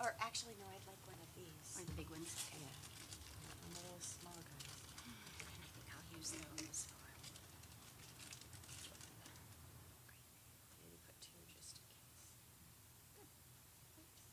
Or actually, no, I'd like one of these. Or the big ones? Yeah. One of those small guys. I think I'll use those. Maybe put two just in case. Good. Oops.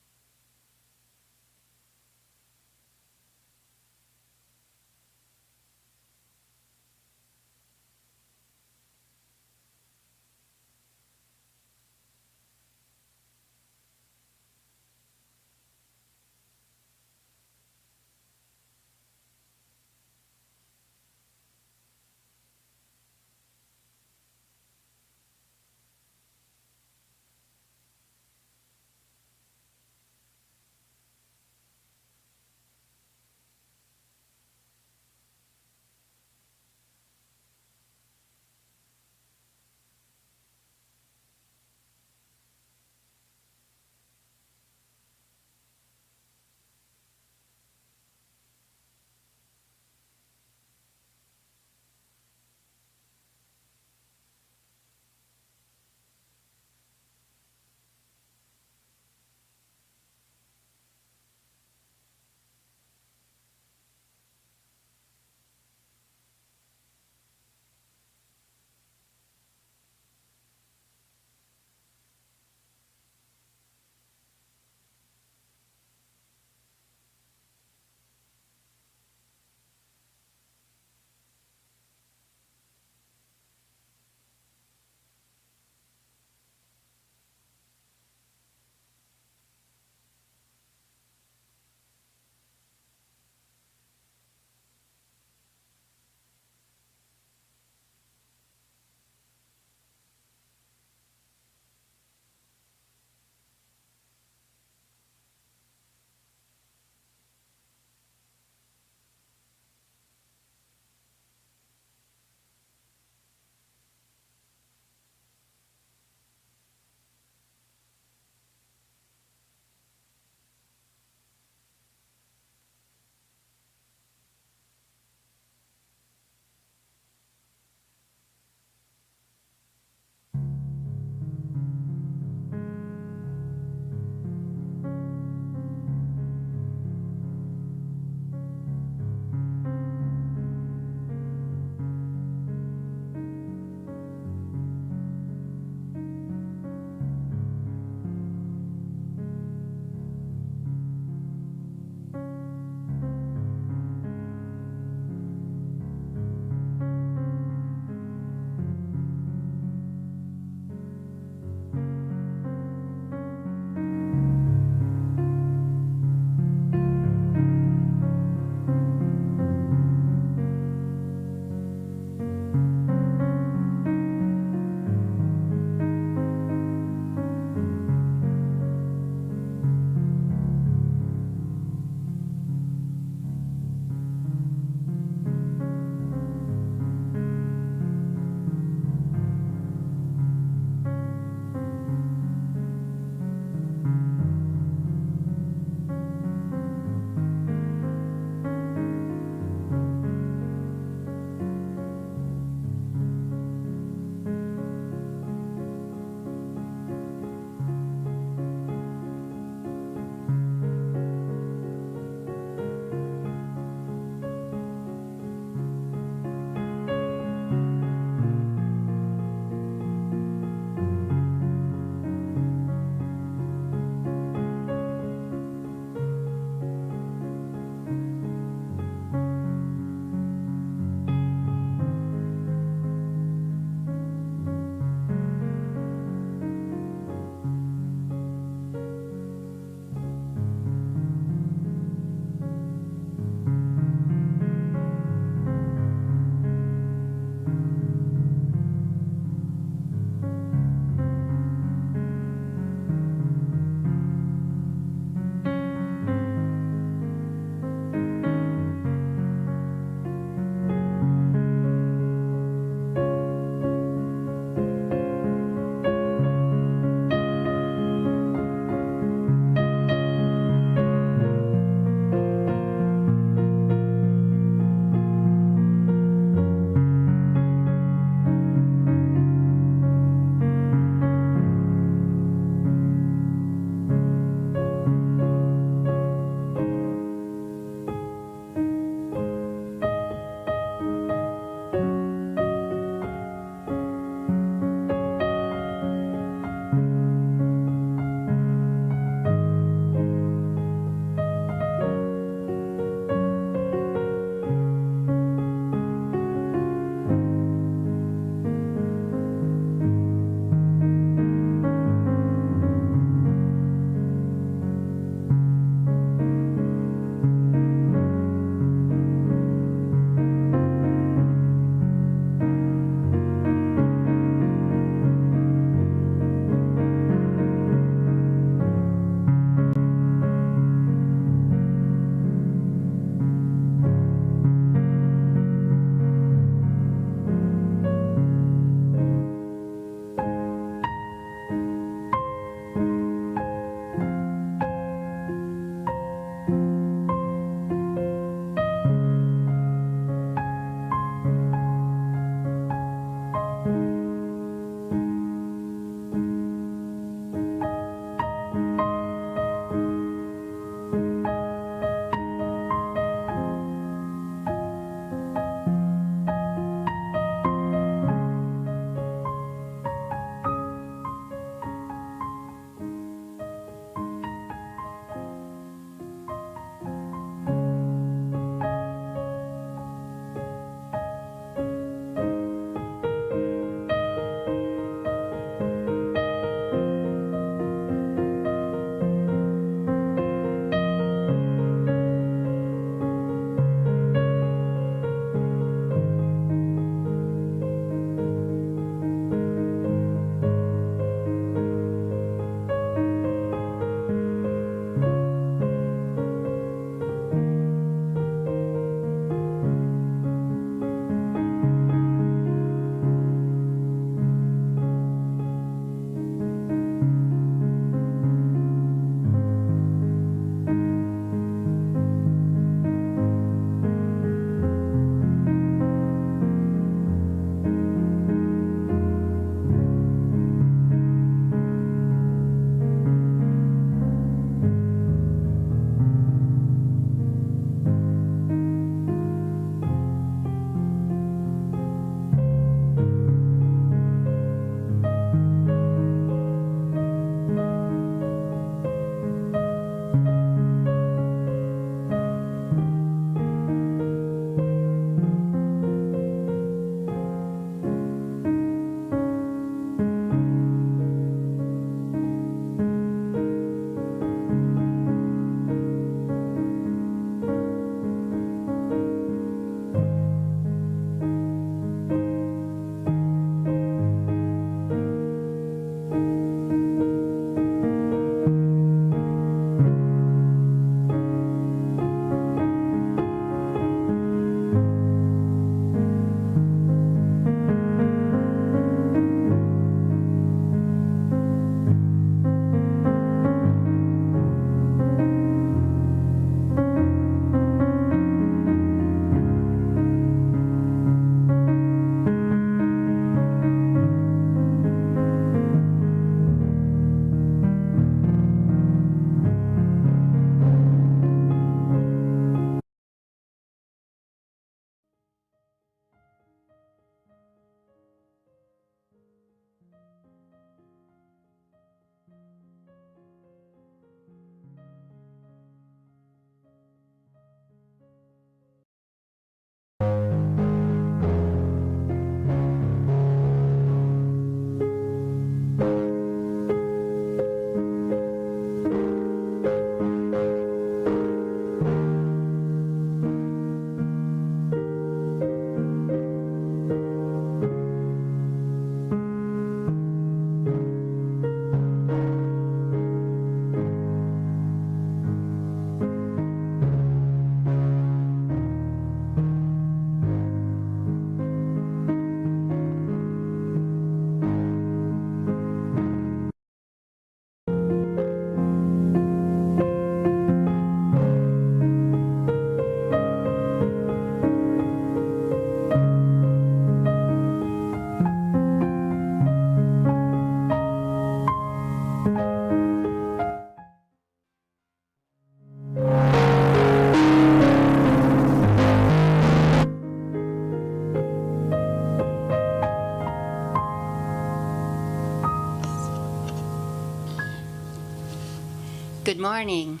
Good morning.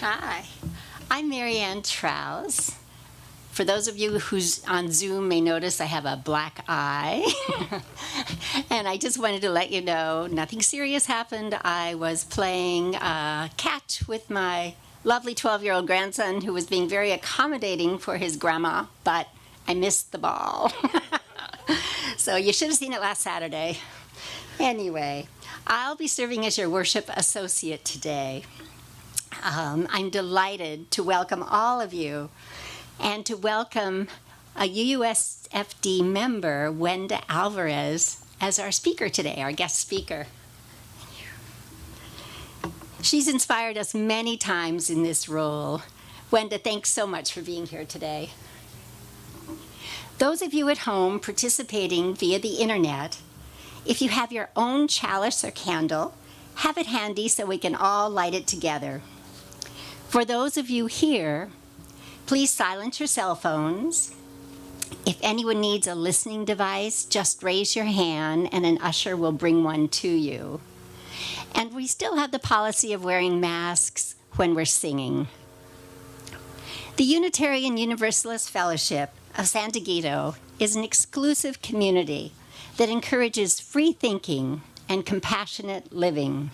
Hi. I'm Marianne Trouse. For those of you who's on Zoom may notice I have a black eye. And I just wanted to let you know nothing serious happened. I was playing catch with my lovely 12-year-old grandson who was being very accommodating for his grandma, but I missed the ball. So you should have seen it last Saturday. Anyway, I'll be serving as your worship associate today. I'm delighted to welcome all of you and to welcome a UUFSD member, Wenda Alvarez, as our speaker today, our guest speaker. She's inspired us many times in this role. Wenda, thanks so much for being here today. Those of you at home participating via the internet, if you have your own chalice or candle, have it handy so we can all light it together. For those of you here, please silence your cell phones. If anyone needs a listening device, just raise your hand and an usher will bring one to you. And we still have the policy of wearing masks when we're singing. The Unitarian Universalist Fellowship of San Diego is an exclusive community that encourages free thinking and compassionate living.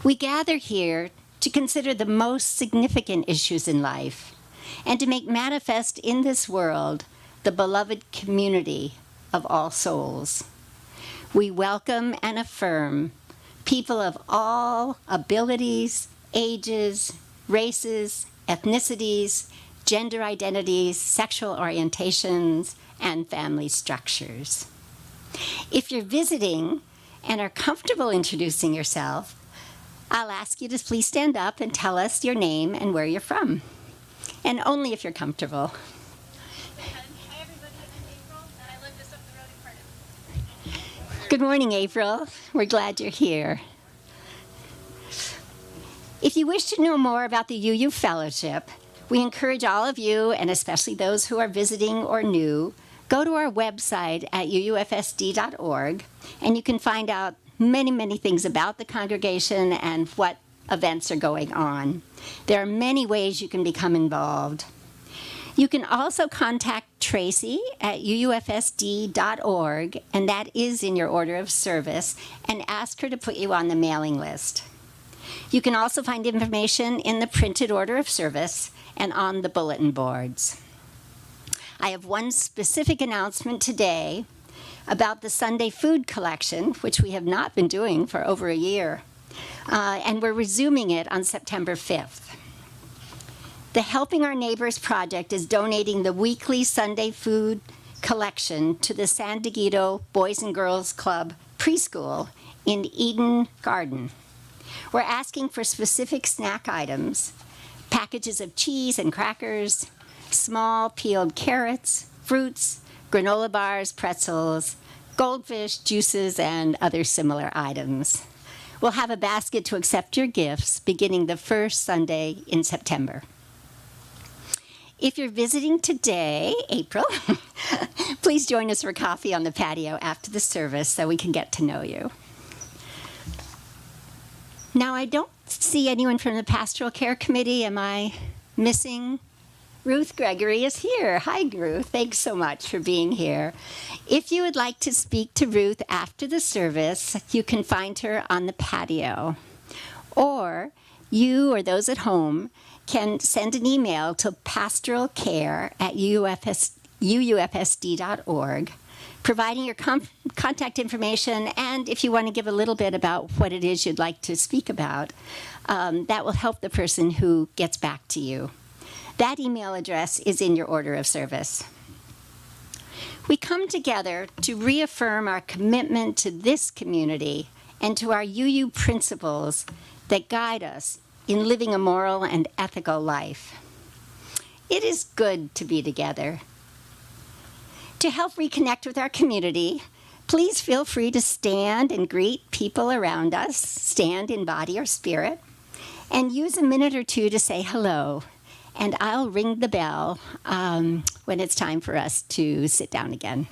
We gather here to consider the most significant issues in life and to make manifest in this world the beloved community of all souls. We welcome and affirm people of all abilities, ages, races, ethnicities, gender identities, sexual orientations, and family structures. If you're visiting and are comfortable introducing yourself, I'll ask you to please stand up and tell us your name and where you're from. And only if you're comfortable. Hi everybody, I'm April, and I live just up the road in Cardiff. Good morning, April. We're glad you're here. If you wish to know more about the UU Fellowship, we encourage all of you, and especially those who are visiting or new, go to our website at uufsd.org, and you can find out many things about the congregation and what events are going on. There are many ways you can become involved. You can also contact Tracy at uufsd.org, and that is in your order of service, and ask her to put you on the mailing list. You can also find information in the printed order of service and on the bulletin boards. I have one specific announcement today about the Sunday food collection, which we have not been doing for over a year, and we're resuming it on September 5th. The Helping Our Neighbors Project is donating the weekly Sunday food collection to the San Diego Boys and Girls Club preschool in Eden Garden. We're asking for specific snack items, packages of cheese and crackers, small peeled carrots, fruits, granola bars, pretzels, goldfish, juices, and other similar items. We'll have a basket to accept your gifts beginning the first Sunday in September. If you're visiting today, April, please join us for coffee on the patio after the service so we can get to know you. Now, I don't see anyone from the Pastoral Care Committee. Am I missing? Ruth Gregory is here. Hi, Ruth. Thanks so much for being here. If you would like to speak to Ruth after the service, you can find her on the patio. Or you or those at home can send an email to pastoralcare@uufsd.org, providing your contact information, and if you want to give a little bit about what it is you'd like to speak about, that will help the person who gets back to you. That email address is in your order of service. We come together to reaffirm our commitment to this community and to our UU principles that guide us in living a moral and ethical life. It is good to be together. To help reconnect with our community, please feel free to stand and greet people around us, stand in body or spirit, and use a minute or two to say hello. And I'll ring the bell when it's time for us to sit down again.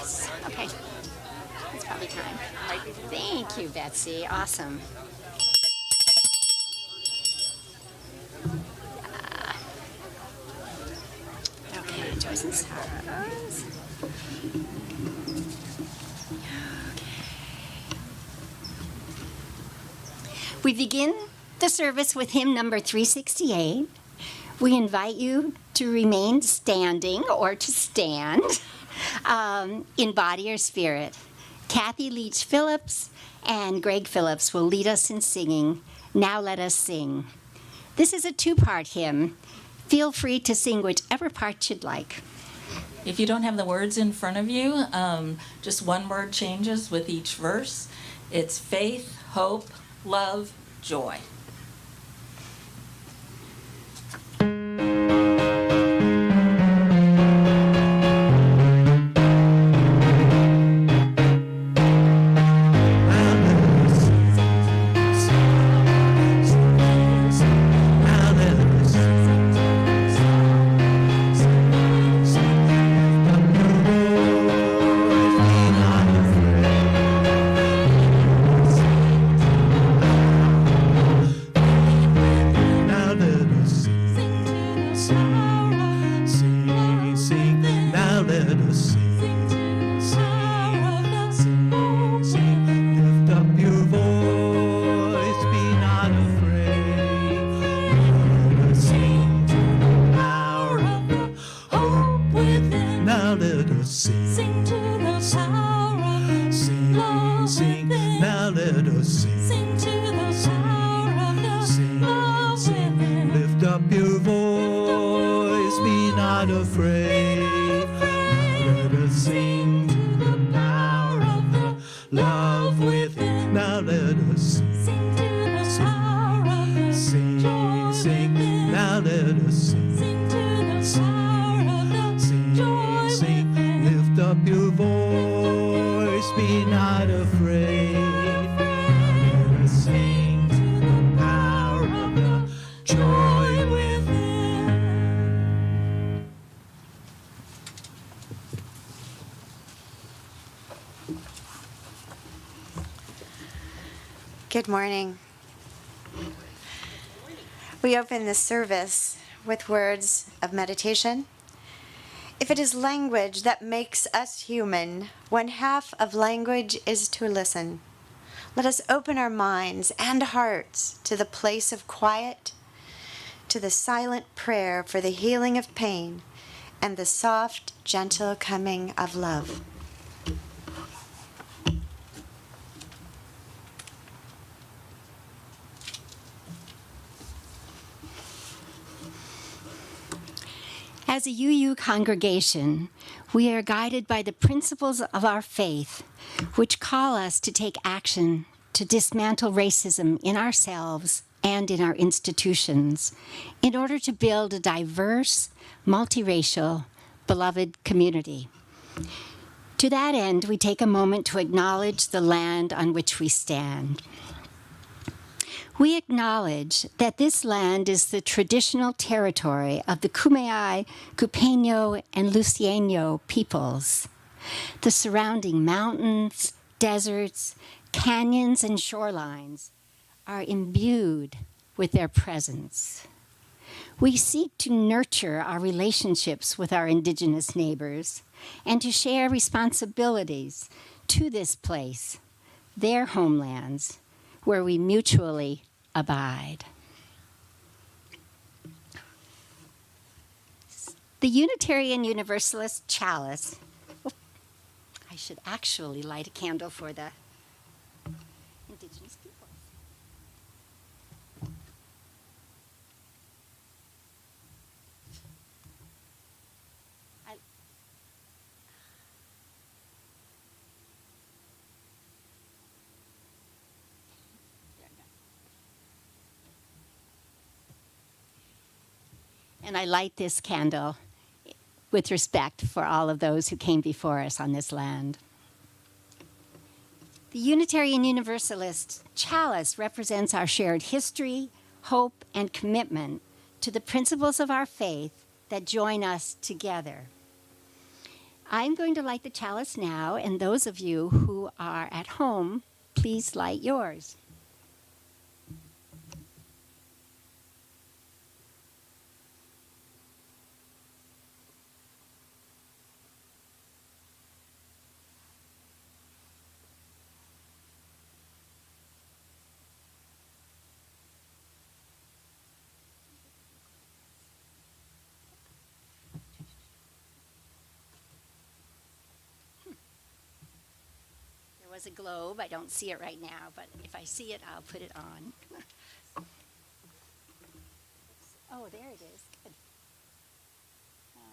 Yes. Okay. It's probably time. Thank you, Betsy. Awesome. Okay, Joys and Sorrows. We begin the service with hymn number 368. We invite you to remain standing or to stand in body or spirit. Kathy Leach Phillips and Greg Phillips will lead us in singing, Now Let Us Sing. This is a two-part hymn. Feel free to sing whichever part you'd like. If you don't have the words in front of you, just one word changes with each verse. It's faith, hope, love, joy. Good morning. We open this service with words of meditation. If it is language that makes us human, one half of language is to listen. Let us open our minds and hearts to the place of quiet, to the silent prayer for the healing of pain, and the soft, gentle coming of love. As a UU congregation, we are guided by the principles of our faith, which call us to take action to dismantle racism in ourselves and in our institutions in order to build a diverse, multiracial, beloved community. To that end, we take a moment to acknowledge the land on which we stand. We acknowledge that this land is the traditional territory of the Kumeyaay, Cupeño, and Lucieno peoples. The surrounding mountains, deserts, canyons, and shorelines are imbued with their presence. We seek to nurture our relationships with our indigenous neighbors and to share responsibilities to this place, their homelands, where we mutually abide. The Unitarian Universalist Chalice. Oh, I should actually light a candle for the indigenous peoples. And I light this candle with respect for all of those who came before us on this land. The Unitarian Universalist Chalice represents our shared history, hope, and commitment to the principles of our faith that join us together. I'm going to light the chalice now, and those of you who are at home, please light yours. There was a globe. I don't see it right now, but if I see it, I'll put it on. Oh, there it is. Good. All right.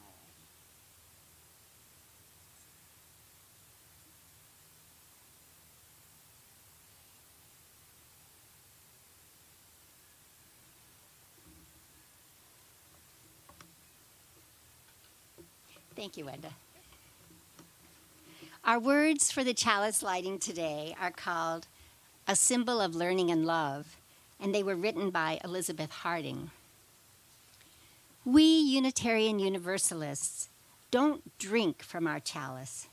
Thank you, Wenda. Our words for the chalice lighting today are called A Symbol of Learning and Love, and they were written by Elizabeth Harding. We Unitarian Universalists don't drink from our chalice.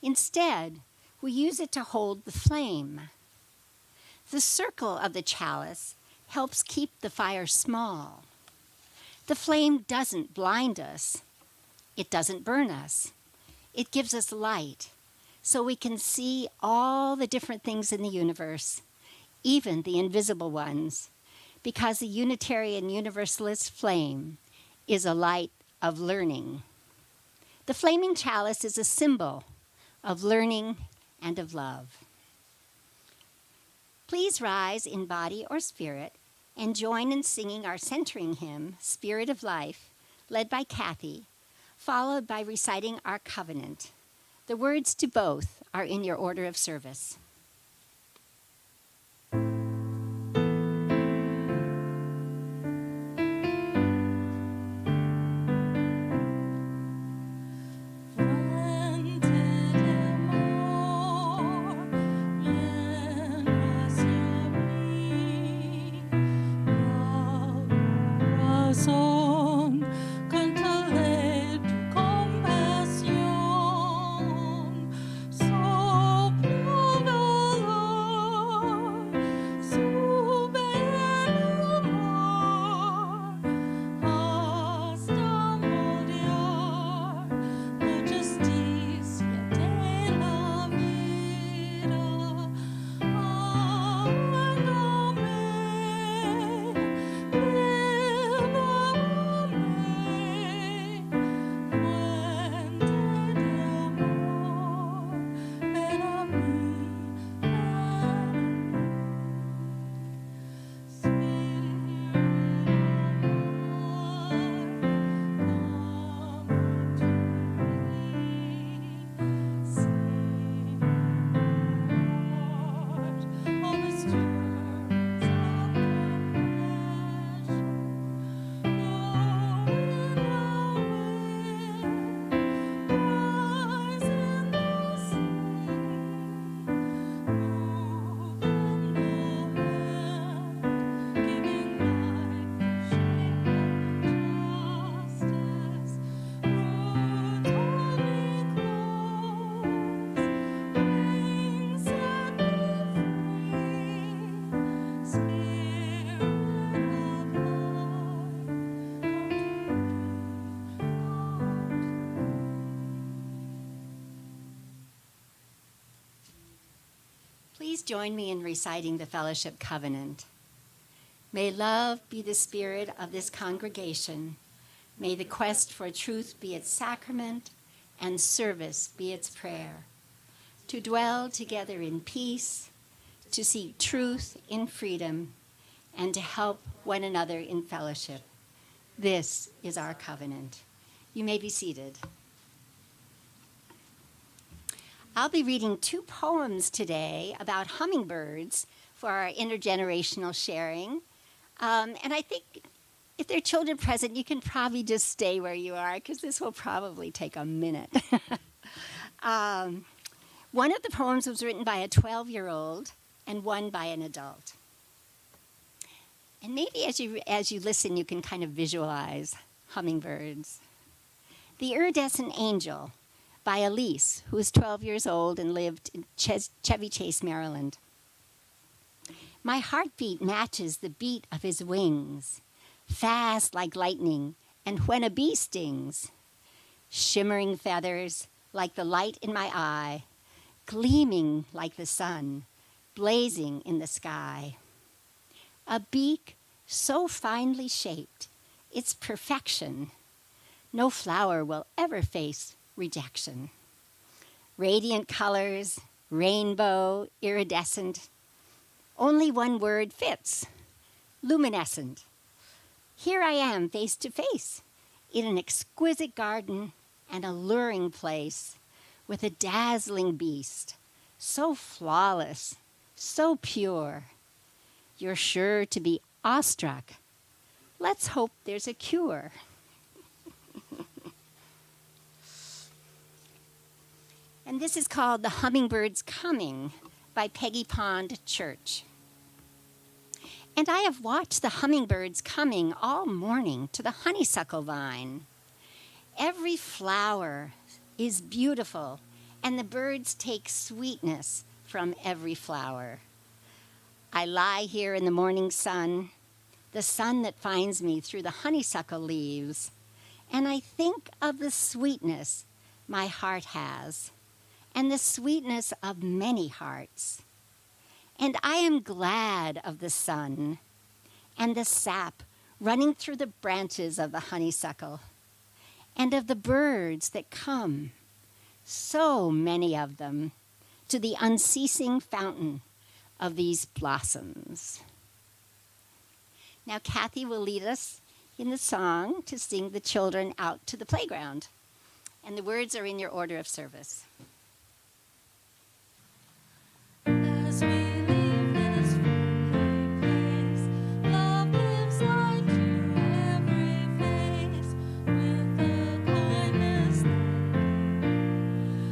Instead, we use it to hold the flame. The circle of the chalice helps keep the fire small. The flame doesn't blind us. It doesn't burn us. It gives us light so we can see all the different things in the universe, even the invisible ones, because the Unitarian Universalist flame is a light of learning. The flaming chalice is a symbol of learning and of love. Please rise in body or spirit and join in singing our centering hymn, Spirit of Life, led by Kathy, followed by reciting our covenant. The words to both are in your order of service. Please join me in reciting the Fellowship Covenant. May love be the spirit of this congregation. May the quest for truth be its sacrament and service be its prayer. To dwell together in peace, to seek truth in freedom, and to help one another in fellowship. This is our covenant. You may be seated. I'll be reading 2 poems today about hummingbirds for our intergenerational sharing. And I think if there are children present, you can probably just stay where you are because this will probably take a minute. One of the poems was written by a 12-year-old and one by an adult. And maybe as you listen, you can kind of visualize hummingbirds. The Iridescent Angel, by Elise, who is 12 years old and lived in Chevy Chase, Maryland. My heartbeat matches the beat of his wings, fast like lightning, and when a bee stings, shimmering feathers like the light in my eye, gleaming like the sun, blazing in the sky. A beak so finely shaped, its perfection, no flower will ever face rejection. Radiant colors, rainbow, iridescent. Only one word fits, luminescent. Here I am face to face in an exquisite garden and alluring place with a dazzling beast, so flawless, so pure. You're sure to be awestruck. Let's hope there's a cure. And this is called The Hummingbirds Coming by Peggy Pond Church. And I have watched the hummingbirds coming all morning to the honeysuckle vine. Every flower is beautiful, and the birds take sweetness from every flower. I lie here in the morning sun, the sun that finds me through the honeysuckle leaves, and I think of the sweetness my heart has, and the sweetness of many hearts. And I am glad of the sun and the sap running through the branches of the honeysuckle, and of the birds that come, so many of them, to the unceasing fountain of these blossoms. Now Kathy will lead us in the song to sing the children out to the playground. And the words are in your order of service. As we leave this friendly place, love gives light to every face with the kindness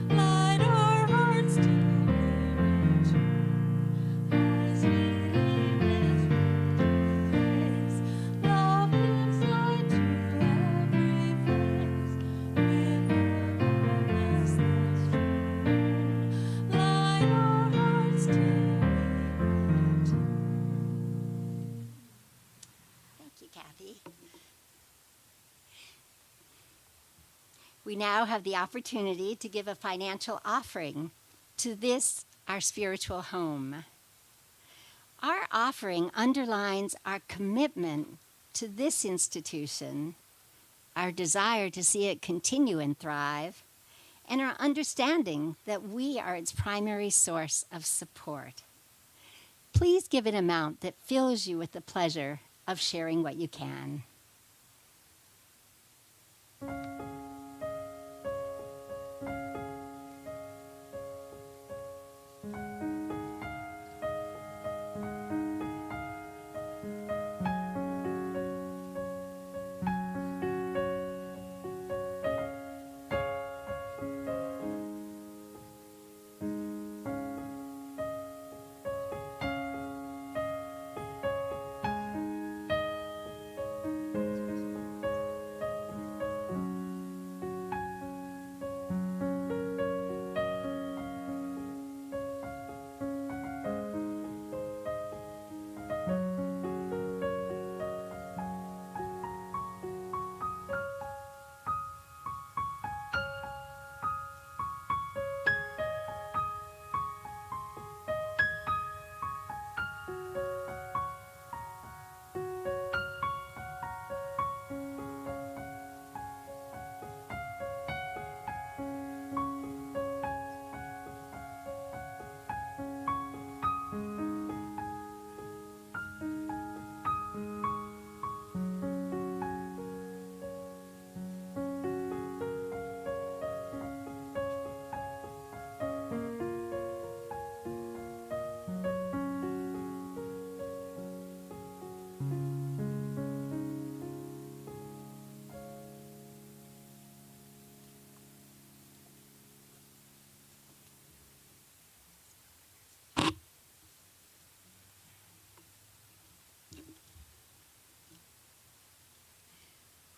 that light our hearts to reach. As we leave this friendly place, love gives light to every face with the kindness that's true. Light our hearts to reach. Thank you, Kathy. We now have the opportunity to give a financial offering to this, our spiritual home. Our offering underlines our commitment to this institution, our desire to see it continue and thrive, and our understanding that we are its primary source of support. Please give an amount that fills you with the pleasure of sharing what you can.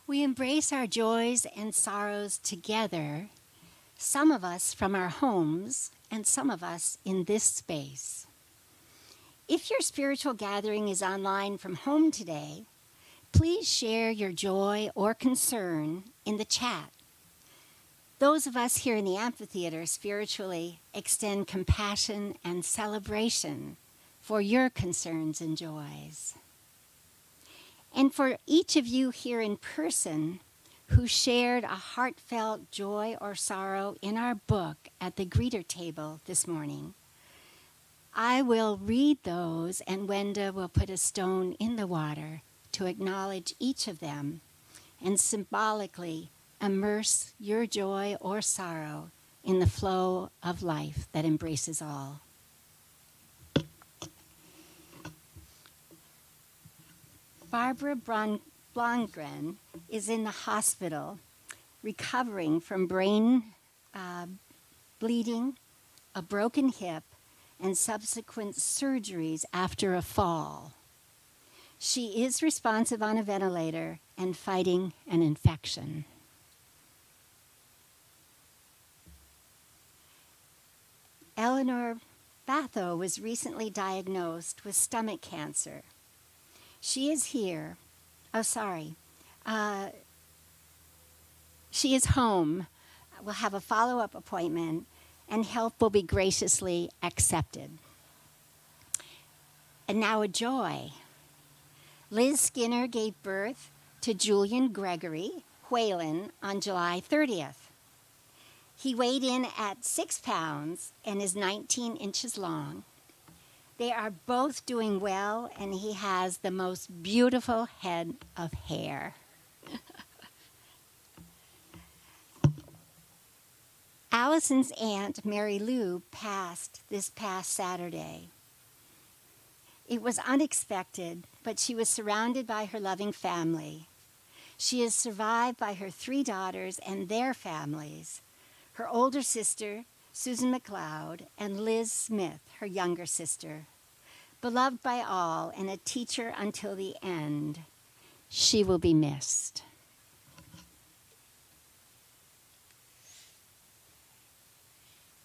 We embrace our joys and sorrows together some of us from our homes, and some of us in this space. If your spiritual gathering is online from home today, please share your joy or concern in the chat. Those of us here in the amphitheater spiritually extend compassion and celebration for your concerns and joys. And for each of you here in person who shared a heartfelt joy or sorrow in our book at the greeter table this morning, I will read those, and Wenda will put a stone in the water to acknowledge each of them and symbolically immerse your joy or sorrow in the flow of life that embraces all. Barbara Blomgren is in the hospital recovering from brain bleeding, a broken hip, and subsequent surgeries after a fall. She is responsive on a ventilator and fighting an infection. Eleanor Batho was recently diagnosed with stomach cancer. She is here. She is home. We'll have a follow-up appointment, and help will be graciously accepted. And now a joy. Liz Skinner gave birth to Julian Gregory Whalen on July 30th. He weighed in at 6 pounds and is 19 inches long. They are both doing well, and he has the most beautiful head of hair. Allison's aunt, Mary Lou, passed this past Saturday. It was unexpected, but she was surrounded by her loving family. She is survived by her 3 daughters and their families, her older sister, Susan McLeod, and Liz Smith, her younger sister. Beloved by all and a teacher until the end, she will be missed.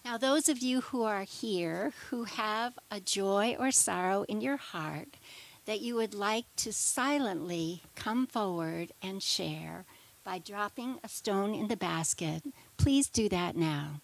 Now, those of you who are here who have a joy or sorrow in your heart that you would like to silently come forward and share by dropping a stone in the basket, please do that now.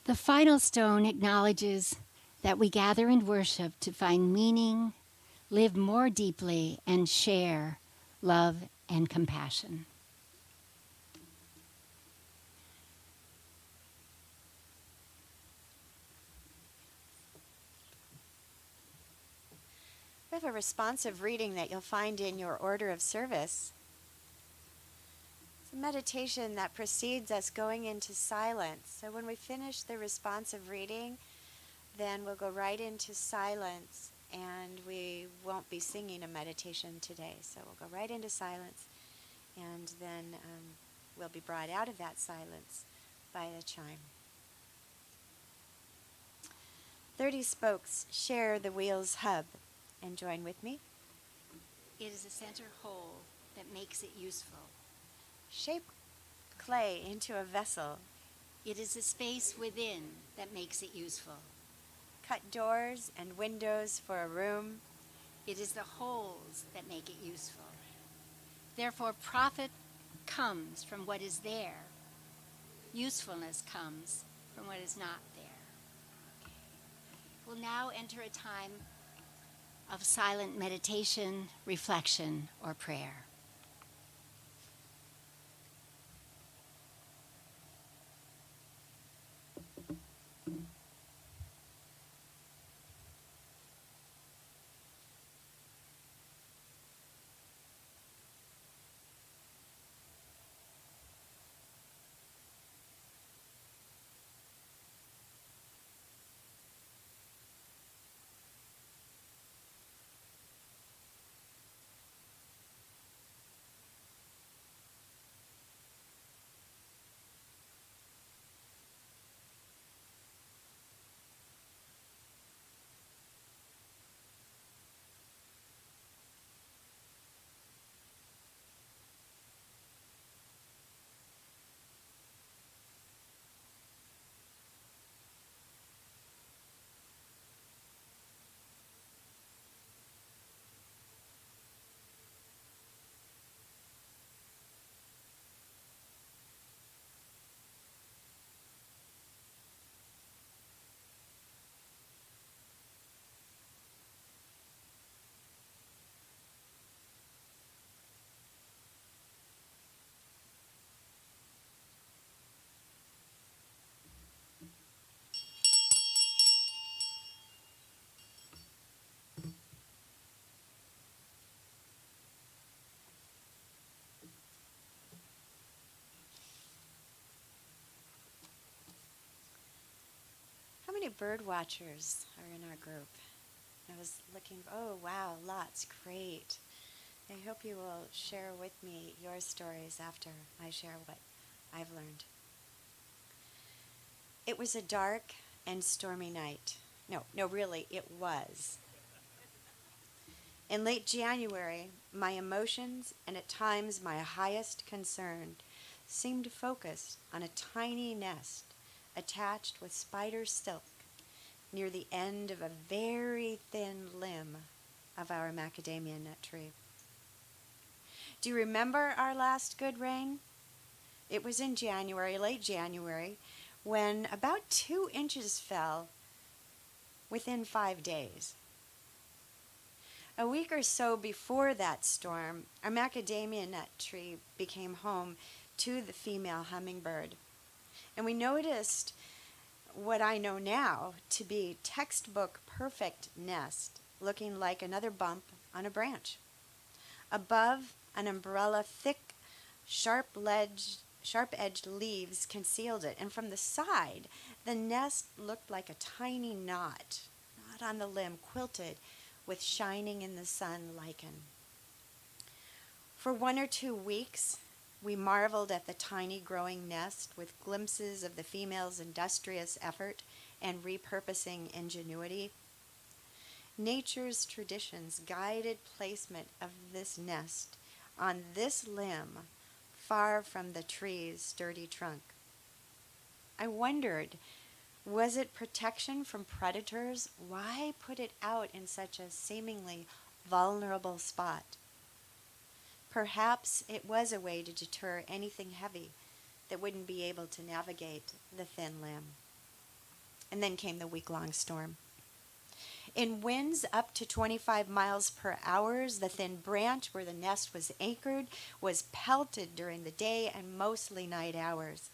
The final stone acknowledges that we gather in worship to find meaning, live more deeply, and share love and compassion. We have a responsive reading that you'll find in your order of service. It's a meditation that precedes us going into silence. So when we finish the responsive reading, then we'll go right into silence, and we won't be singing a meditation today. So we'll go right into silence, and then we'll be brought out of that silence by the chime. 30 spokes share the wheel's hub, and join with me. It is a center whole that makes it useful. Shape clay into a vessel, It is the space within that makes it useful. cut doors and windows for a room. It is the holes that make it useful. Therefore, profit comes from what is there. Usefulness comes from what is not there. Okay. We'll now enter a time of silent meditation, reflection, or prayer. How many bird watchers are in our group? I was looking, oh wow, lots, great. I hope you will share with me your stories after I share what I've learned. It was a dark and stormy night. No, really, it was. In late January, my emotions and at times my highest concern seemed focused on a tiny nest attached with spider silk near the end of a very thin limb of our macadamia nut tree. Do you remember our last good rain? It was in January, late January, when about 2 inches fell within 5 days. A week or so before that storm, our macadamia nut tree became home to the female hummingbird. And we noticed what I know now to be textbook perfect nest, looking like another bump on a branch. Above an umbrella, thick, sharp-edged leaves concealed it, and from the side, the nest looked like a tiny knot on the limb, quilted with shining in the sun lichen. For 1 or 2 weeks, we marveled at the tiny growing nest with glimpses of the female's industrious effort and repurposing ingenuity. Nature's traditions guided placement of this nest on this limb, far from the tree's sturdy trunk. I wondered, was it protection from predators? Why put it out in such a seemingly vulnerable spot? Perhaps it was a way to deter anything heavy that wouldn't be able to navigate the thin limb. And then came the week-long storm. In winds up to 25 miles per hour, the thin branch where the nest was anchored was pelted during the day and mostly night hours.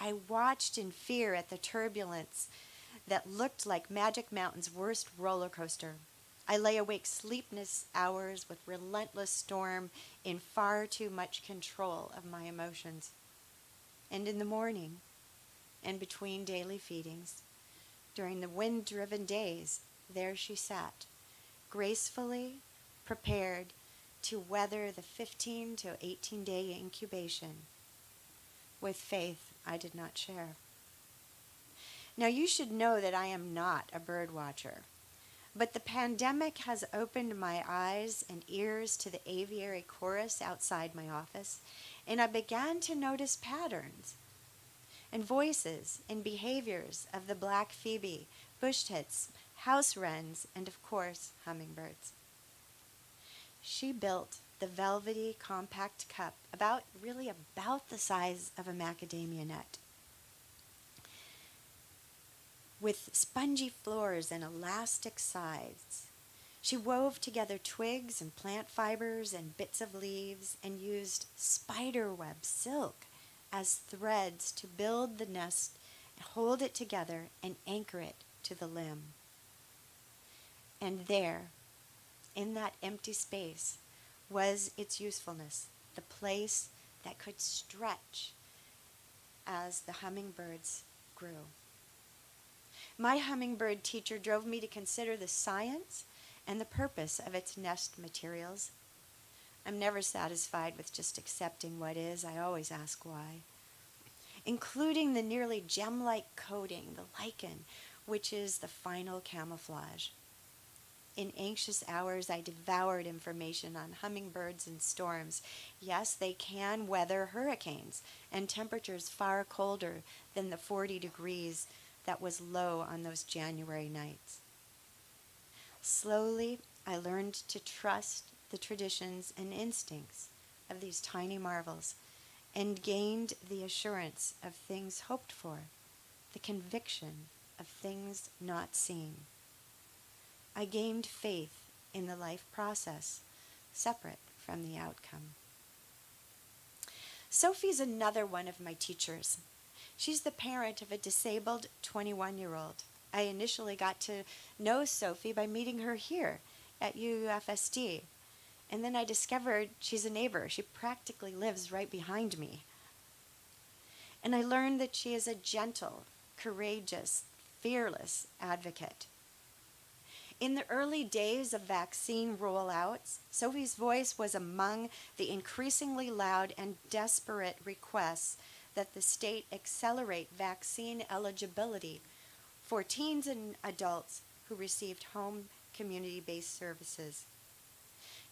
I watched in fear at the turbulence that looked like Magic Mountain's worst roller coaster. I lay awake sleepless hours with relentless storm in far too much control of my emotions. And in the morning, and between daily feedings, during the wind-driven days, there she sat, gracefully prepared to weather the 15 to 18-day incubation with faith I did not share. Now you should know that I am not a bird watcher. But the pandemic has opened my eyes and ears to the aviary chorus outside my office, and I began to notice patterns and voices and behaviors of the black phoebe, bush tits, house wrens, and of course, hummingbirds. She built the velvety compact cup about the size of a macadamia nut, with spongy floors and elastic sides. She wove together twigs and plant fibers and bits of leaves and used spiderweb silk as threads to build the nest, hold it together, and anchor it to the limb. And there, in that empty space, was its usefulness, the place that could stretch as the hummingbirds grew. My hummingbird teacher drove me to consider the science and the purpose of its nest materials. I'm never satisfied with just accepting what is. I always ask why. Including the nearly gem-like coating, the lichen, which is the final camouflage. In anxious hours, I devoured information on hummingbirds and storms. Yes, they can weather hurricanes and temperatures far colder than the 40 degrees that was low on those January nights. Slowly, I learned to trust the traditions and instincts of these tiny marvels and gained the assurance of things hoped for, the conviction of things not seen. I gained faith in the life process, separate from the outcome. Sophie's another one of my teachers. She's the parent of a disabled 21-year-old. I initially got to know Sophie by meeting her here at UUFSD. And then I discovered she's a neighbor. She practically lives right behind me. And I learned that she is a gentle, courageous, fearless advocate. In the early days of vaccine rollouts, Sophie's voice was among the increasingly loud and desperate requests that the state accelerate vaccine eligibility for teens and adults who received home community-based services.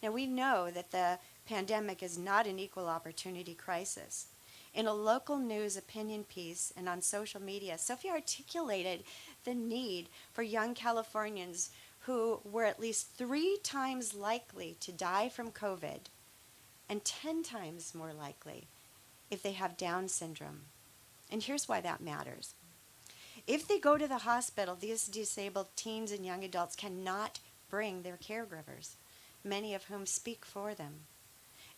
Now, we know that the pandemic is not an equal opportunity crisis. In a local news opinion piece and on social media, Sophie articulated the need for young Californians who were at least 3 times likely to die from COVID and 10 times more likely if they have Down syndrome. And here's why that matters. If they go to the hospital, these disabled teens and young adults cannot bring their caregivers, many of whom speak for them.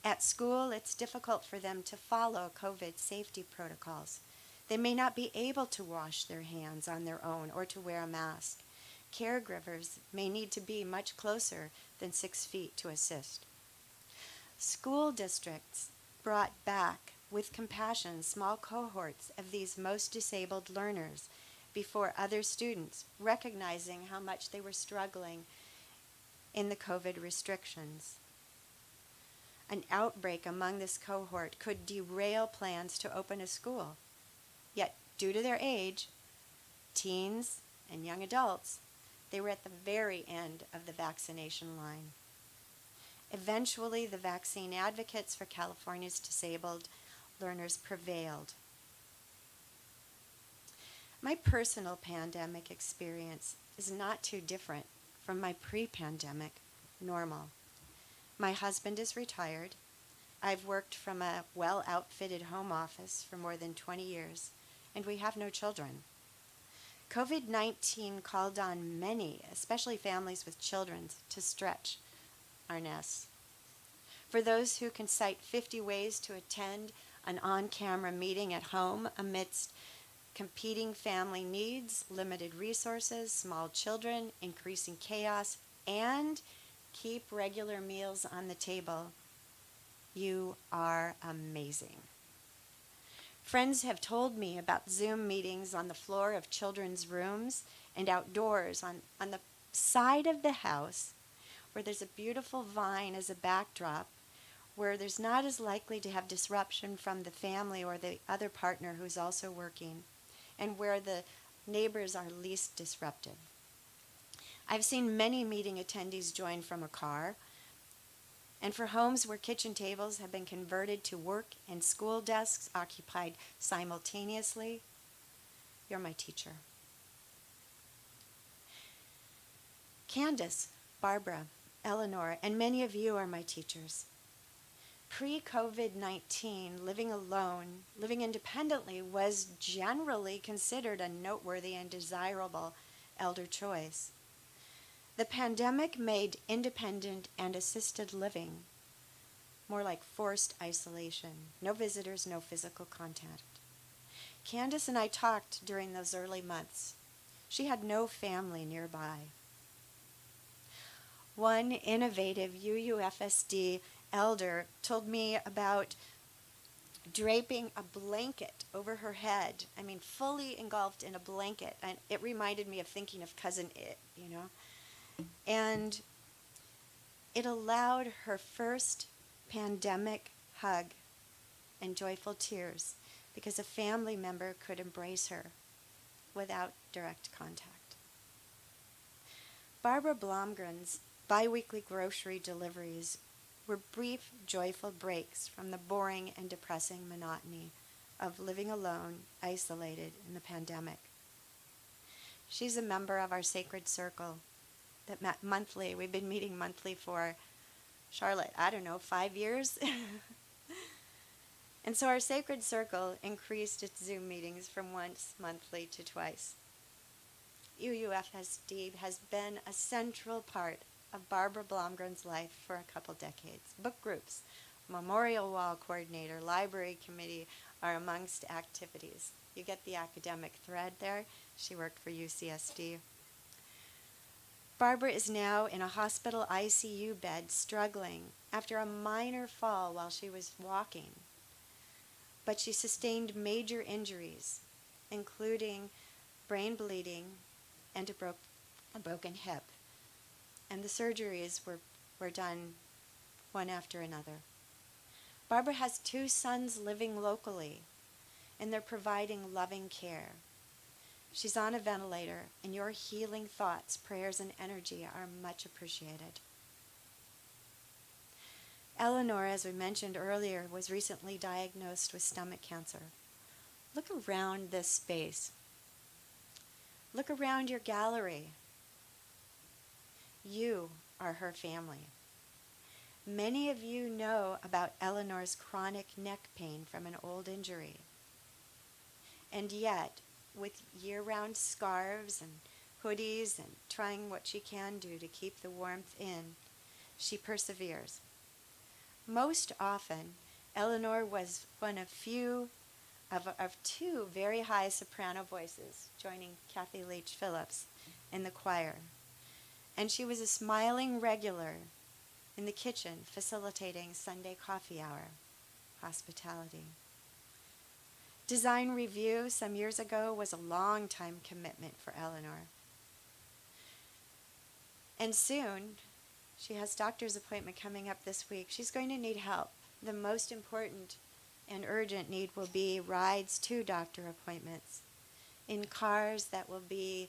At school, it's difficult for them to follow COVID safety protocols. They may not be able to wash their hands on their own or to wear a mask. Caregivers may need to be much closer than 6 feet to assist. School districts brought back with compassion small cohorts of these most disabled learners before other students, recognizing how much they were struggling in the COVID restrictions. An outbreak among this cohort could derail plans to open a school. Yet, due to their age, teens and young adults, they were at the very end of the vaccination line. Eventually, the vaccine advocates for California's disabled learners prevailed. My personal pandemic experience is not too different from my pre-pandemic normal. My husband is retired. I've worked from a well-outfitted home office for more than 20 years, and we have no children. COVID-19 called on many, especially families with children, to stretch our nests. For those who can cite 50 ways to attend an on-camera meeting at home amidst competing family needs, limited resources, small children, increasing chaos, and keep regular meals on the table, you are amazing. Friends have told me about Zoom meetings on the floor of children's rooms and outdoors on the side of the house where there's a beautiful vine as a backdrop, where there's not as likely to have disruption from the family or the other partner who's also working, and where the neighbors are least disruptive. I've seen many meeting attendees join from a car, and for homes where kitchen tables have been converted to work and school desks occupied simultaneously, you're my teacher. Candace, Barbara, Eleanor, and many of you are my teachers. Pre-COVID-19, living alone, living independently was generally considered a noteworthy and desirable elder choice. The pandemic made independent and assisted living more like forced isolation. No visitors, no physical contact. Candace and I talked during those early months. She had no family nearby. One innovative UUFSD elder told me about draping a blanket over her head. I mean, fully engulfed in a blanket. And it reminded me of thinking of Cousin It, you know. And it allowed her first pandemic hug and joyful tears because a family member could embrace her without direct contact. Barbara Blomgren's bi-weekly grocery deliveries were brief, joyful breaks from the boring and depressing monotony of living alone, isolated in the pandemic. She's a member of our Sacred Circle that met monthly. We've been meeting monthly for, Charlotte, 5 years? And so our Sacred Circle increased its Zoom meetings from once monthly to twice. UUFSD has been a central part of Barbara Blomgren's life for a couple decades. Book groups, memorial wall coordinator, library committee are amongst activities. You get the academic thread there. She worked for UCSD. Barbara is now in a hospital ICU bed struggling after a minor fall while she was walking. But she sustained major injuries, including brain bleeding and a broken hip. And the surgeries were done one after another. Barbara has 2 sons living locally, and they're providing loving care. She's on a ventilator, and your healing thoughts, prayers, and energy are much appreciated. Eleanor, as we mentioned earlier, was recently diagnosed with stomach cancer. Look around this space. Look around your gallery. You are her family. Many of you know about Eleanor's chronic neck pain from an old injury. And yet, with year-round scarves and hoodies and trying what she can do to keep the warmth in, she perseveres. Most often, Eleanor was one of two very high soprano voices joining Kathy Leach Phillips in the choir. And she was a smiling regular in the kitchen facilitating Sunday coffee hour, hospitality. Design review some years ago was a long-time commitment for Eleanor. And soon, she has doctor's appointment coming up this week. She's going to need help. The most important and urgent need will be rides to doctor appointments in cars that will be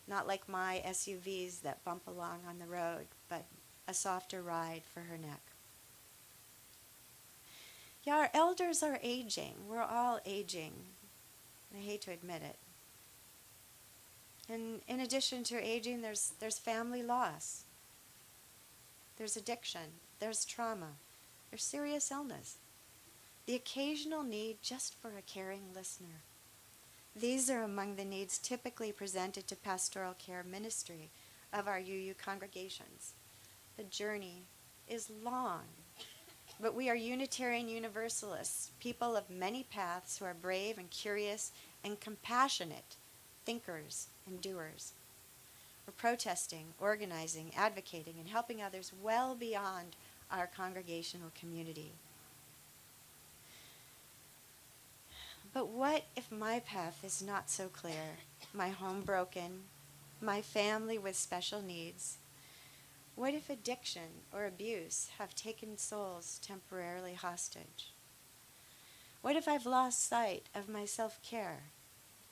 not like my SUVs that bump along on the road, but a softer ride for her neck. Yeah, our elders are aging. We're all aging. I hate to admit it. And in addition to aging, there's family loss. There's addiction. There's trauma. There's serious illness. The occasional need just for a caring listener. These are among the needs typically presented to pastoral care ministry of our UU congregations. The journey is long, but we are Unitarian Universalists, people of many paths who are brave and curious and compassionate thinkers and doers. We're protesting, organizing, advocating, and helping others well beyond our congregational community. But what if my path is not so clear, my home broken, my family with special needs? What if addiction or abuse have taken souls temporarily hostage? What if I've lost sight of my self-care?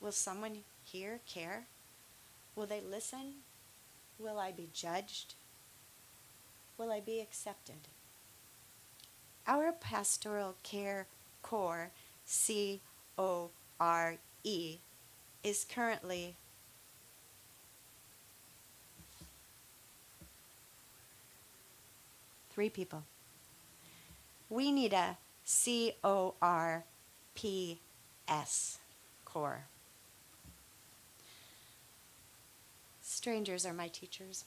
Will someone here care? Will they listen? Will I be judged? Will I be accepted? Our pastoral care core, CORE, is currently three people. We need a CORPS core. Strangers are my teachers.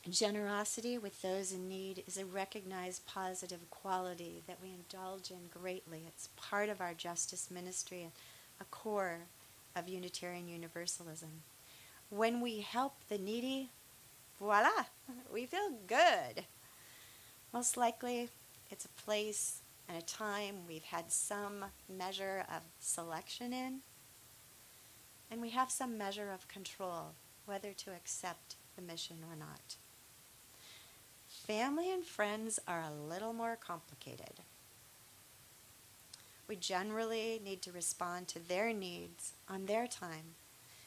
Generosity with those in need is a recognized positive quality that we indulge in greatly. It's part of our justice ministry and a core of Unitarian Universalism. When we help the needy, voila, we feel good. Most likely, it's a place and a time we've had some measure of selection in, and we have some measure of control, whether to accept the mission or not. Family and friends are a little more complicated. We generally need to respond to their needs on their time.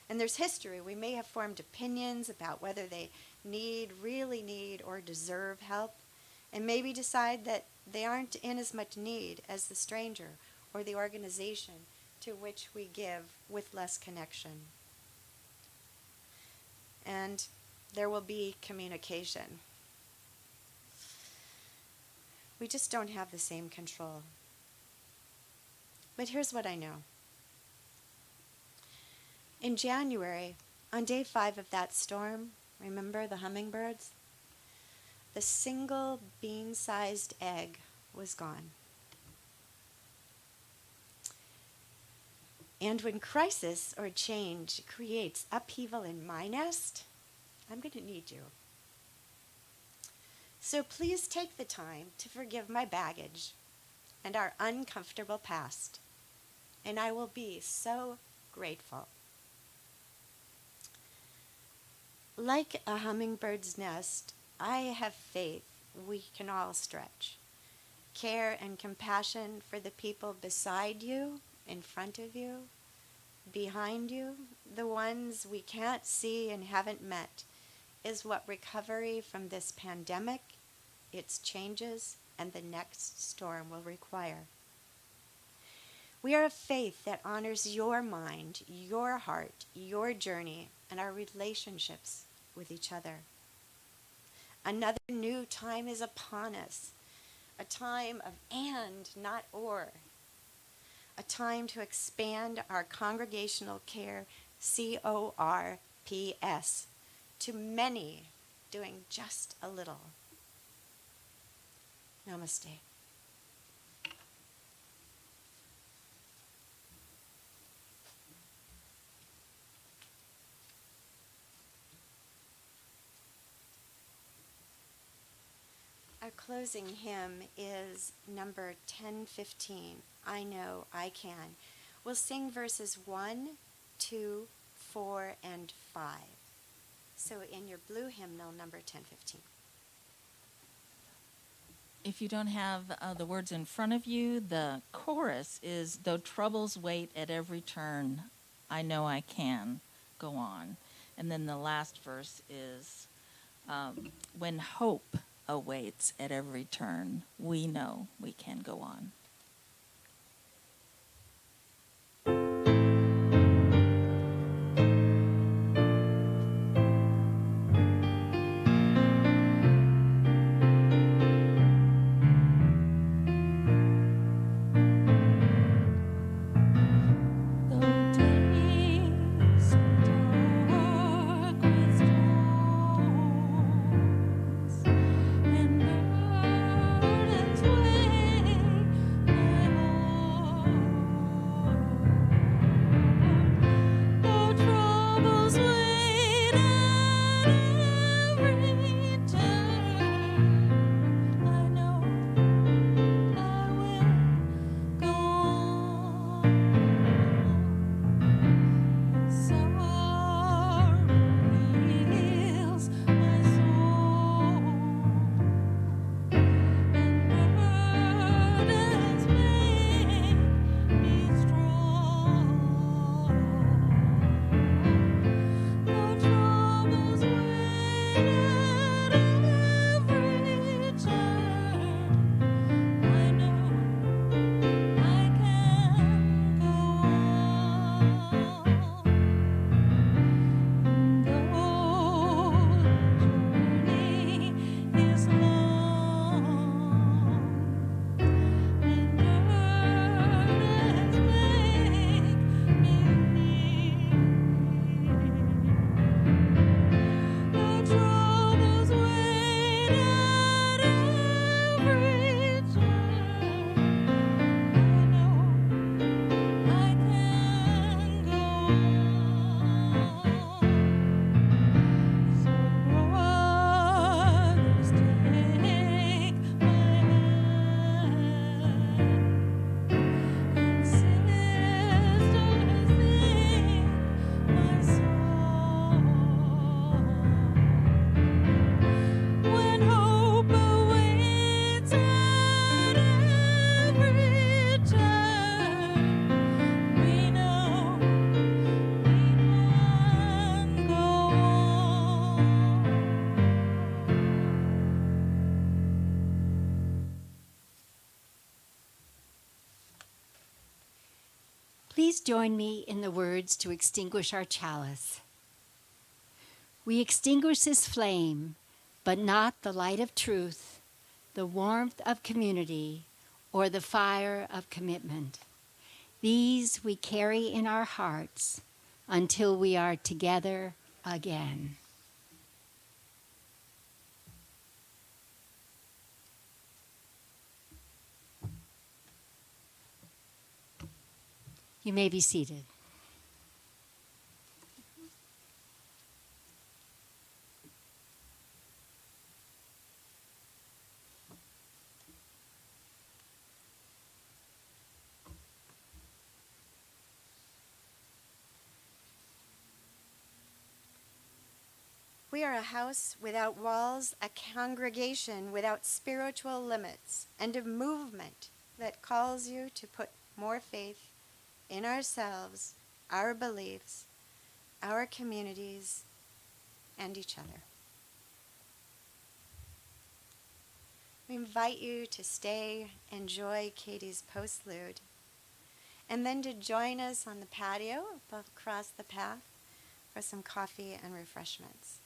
And there's history. We may have formed opinions about whether they really need, or deserve help, and maybe decide that they aren't in as much need as the stranger or the organization to which we give with less connection. And there will be communication. We just don't have the same control. But here's what I know. In January, on day 5 of that storm, remember the hummingbirds? The single bean-sized egg was gone. And when crisis or change creates upheaval in my nest, I'm going to need you. So please take the time to forgive my baggage and our uncomfortable past, and I will be so grateful. Like a hummingbird's nest, I have faith we can all stretch. Care and compassion for the people beside you, in front of you, behind you, the ones we can't see and haven't met, is what recovery from this pandemic, its changes, and the next storm will require. We are a faith that honors your mind, your heart, your journey, and our relationships with each other. Another new time is upon us, a time of and, not or, a time to expand our congregational care, CORPS, to many doing just a little. Namaste. Our closing hymn is number 1015, I Know I Can. We'll sing verses 1, 2, 4, and 5. So in your blue hymnal, number 1015. If you don't have the words in front of you, the chorus is, though troubles wait at every turn, I know I can go on. And then the last verse is, when hope awaits at every turn, we know we can go on. join me in the words to extinguish our chalice. We extinguish this flame, but not the light of truth, the warmth of community, or the fire of commitment. These we carry in our hearts until we are together again. You may be seated. We are a house without walls, a congregation without spiritual limits, and a movement that calls you to put more faith in ourselves, our beliefs, our communities, and each other. We invite you to stay, enjoy Katie's postlude, and then to join us on the patio across the path for some coffee and refreshments.